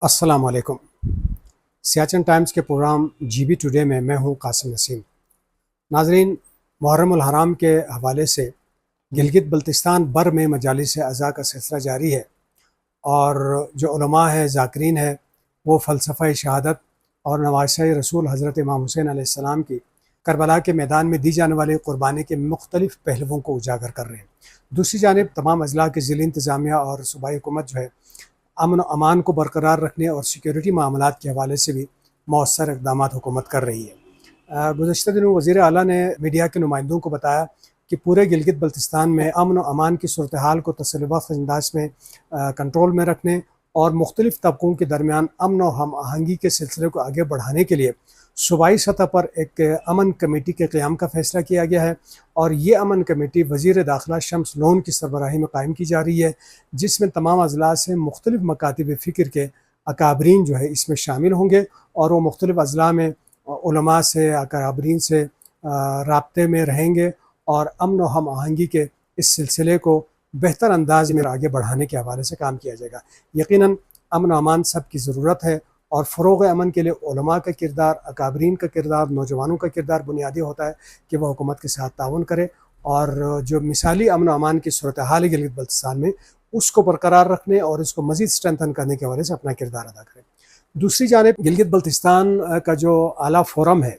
अस्सलाम वालेकुम। सियाचिन टाइम्स के प्रोग्राम जीबी टुडे में मैं हूं कासिम नसीम। नाजरीन, मुहर्रम उल हराम के हवाले से गिलगित बल्तिस्तान बर में मजालिस अज़ा का सिलसिला जारी है और जो उलमा है, ज़ाकिरीन है, वो फ़लसफ़ा शहादत और नवासे रसूल हज़रत इमाम हुसैन अलैहिस्सलाम की करबला के मैदान में दी जाने वाली क़ुरबानी के मुख्तलिफ़ पहलुओं को उजागर कर रहे हैं। दूसरी जानिब तमाम अज़ला के ज़िली इंतज़ामिया और सूबाई हुकूमत जो है अमन अमान को बरकरार रखने और सिक्योरिटी मामलात के हवाले से भी मौसर इक़दामात हुकूमत कर रही है। गुज़श्ता दिनों वज़ीर आला ने मीडिया के नुमाइंदों को बताया कि पूरे गिलगित बल्तिस्तान में अमन अमान की सूरत हाल को तसल्लुबख्श अंदाज में कंट्रोल में रखने और मुख्तलिफ़ तबकों के दरमियान अमन और हम आहंगी के सिलसिले को आगे बढ़ाने के लिए सूबाई सतह पर एक अमन कमेटी के क़याम का फ़ैसला किया गया है और ये अमन कमेटी वज़ीर दाखिला शम्स लोन की सरबराही में कायम की जा रही है, जिसमें तमाम अज़ला से मुख्तलिफ़ मकातिब फ़िक्र के अकाबरीन जो है इसमें शामिल होंगे और वो मुख्तलिफ़ अज़ला में उलमा से, अकाबरीन से राब्ते में रहेंगे और अमन और हम आहंगी के इस सिलसिले को बेहतर अंदाज में आगे बढ़ाने के हवाले से काम किया जाएगा। यकीनन अमन और अमान सब की ज़रूरत है और फ़रोग़ अमन के लिए उलमा का किरदार, अकाबरीन का किरदार, नौजवानों का किरदार बुनियादी होता है कि वह हुकूमत के साथ ताउन करे और जो मिसाली अमन अमान की सूरत हाल है गिलगित बल्तिस्तान में, उसको बरकरार रखने और इसको मज़ीद स्ट्रेंथन करने के हवाले से अपना किरदार अदा करें। दूसरी जानिब गिलगित बल्तिस्तान का जो आला फोरम है,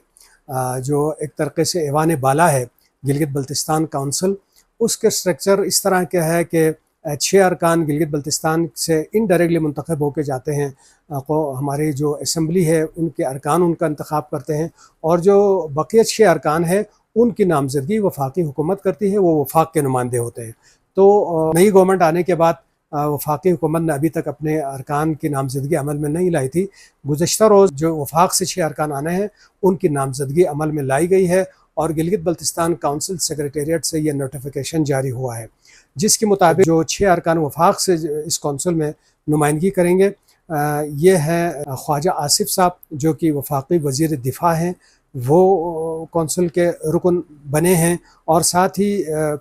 जो एक तरीक़े से ऐवान बाला है गिलगित बल्तिस्तान काउंसिल, उसके स्ट्रक्चर इस तरह के है कि 6 अरकान गिलगित बल्तिस्तान से इनडायरेक्टली मुंतखब होकर जाते हैं। हमारी जो असम्बली है उनके अरकान उनका इंतखाब करते हैं और जो बकिया 6 अरकान है उनकी नामजदगी वफाकी हुकूमत करती है, वो वफाक के नुमाइंदे होते हैं। तो नई गवर्नमेंट आने के बाद वफाकी हुकूमत ने अभी तक अपने अरकान की नामजदगी अमल में नहीं लाई थी। गुज़श्ता रोज़ जो वफाक से 6 अरकान आने हैं उनकी नामजदगी अमल में लाई गई है और गिलगित बल्तिस्तान काउंसिल सेक्रेटेरिएट से यह नोटिफिकेशन जारी हुआ है, जिसके मुताबिक जो 6 अरकान वफाक से इस कौंसिल में नुमाइंदगी करेंगे ये हैं ख्वाजा आसिफ साहब जो कि वफाकी वज़ीर दिफा हैं, वो कौंसिल के रुकन बने हैं और साथ ही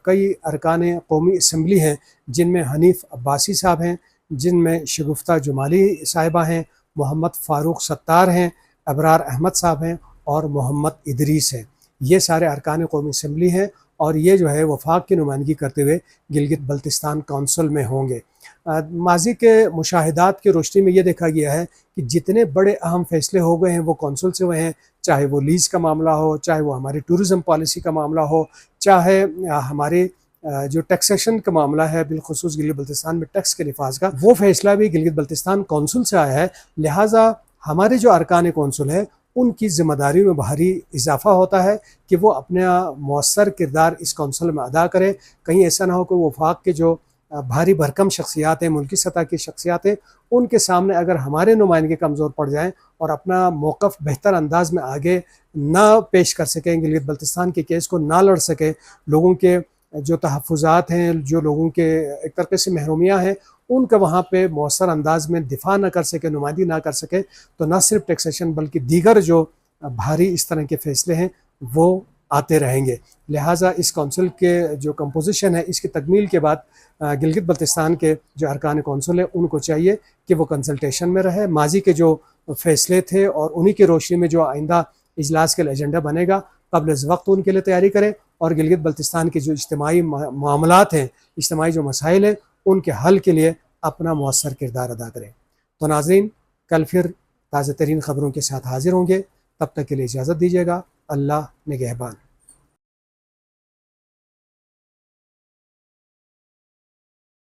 कई अरकान कौमी असम्बली हैं जिनमें हनीफ अब्बासी साहब हैं, जिनमें शगुफ्ता जुमाली साहिबा हैं, मोहम्मद फ़ारूक सत्तार हैं, अबरार अहमद साहब हैं और मोहम्मद इदरीस हैं। ये सारे अरकान कौमी असम्बली हैं और ये जो है वफाक की नुमाइंदगी करते हुए गिलगित बल्तिस्तान काउंसिल में होंगे। माजी के मुशाहिदात की रोशनी में ये देखा गया है कि जितने बड़े अहम फ़ैसले हो गए हैं वो कौंसिल से हुए हैं, चाहे वो लीज़ का मामला हो, चाहे वो हमारी टूरिज़म पॉलिसी का मामला हो, चाहे हमारे जो टैक्सेशन का मामला है बिलखुसूस गिलगित बल्तिस्तान में टैक्स के नफाज का, वो फ़ैसला भी गिलगित बल्तिस्तान कौंसिल से आया है। लिहाजा हमारे जो अरकान कौंसिल है उनकी ज़िम्मेदारी में भारी इजाफ़ा होता है कि वो अपना मौसर किरदार इस कौंसिल में अदा करें। कहीं ऐसा ना हो कि वफाक के जो भारी भरकम शख्सियात हैं, मुल्की सतह की शख्सियात हैं, उनके सामने अगर हमारे नुमाइंदगी कमज़ोर पड़ जाएँ और अपना मौक़िफ़ बेहतर अंदाज में आगे ना पेश कर सकें, गिलगित बल्तिस्तान के केस को ना लड़ सकें, लोगों के जो तहफ़्फ़ुज़ात हैं, जो लोगों के एक तरीक़े से महरूमियाँ हैं, उनका वहाँ पे मौसर अंदाज में दिफा न कर सके, नुमाइंदगी ना कर सके, तो न सिर्फ टैक्सेशन बल्कि दीगर जो भारी इस तरह के फ़ैसले हैं वो आते रहेंगे। लिहाजा इस कौंसिल के जो कंपोजिशन है इसकी तकमील के बाद गिलगित बल्तिस्तान के जो अरकान कौंसिल है उनको चाहिए कि वो कंसल्टेशन में रहे, माजी के जो फ़ैसले थे और उन्हीं की रोशनी में जो आइंदा इजलास के लिए एजेंडा बनेगा क़ब्ल अज़ वक्त उनके लिए तैयारी करें और गिलगित बल्तिस्तान के जो इज्तिमाई मामलात हैं, इज्तिमाई जो मसाइल हैं, उनके हल के लिए अपना मौसर किरदार अदा करें। तो नाज़रीन, कल फिर ताज़ा तरीन ख़बरों के साथ हाज़िर होंगे, तब तक के लिए इजाज़त दीजिएगा। अल्लाह निगहबान।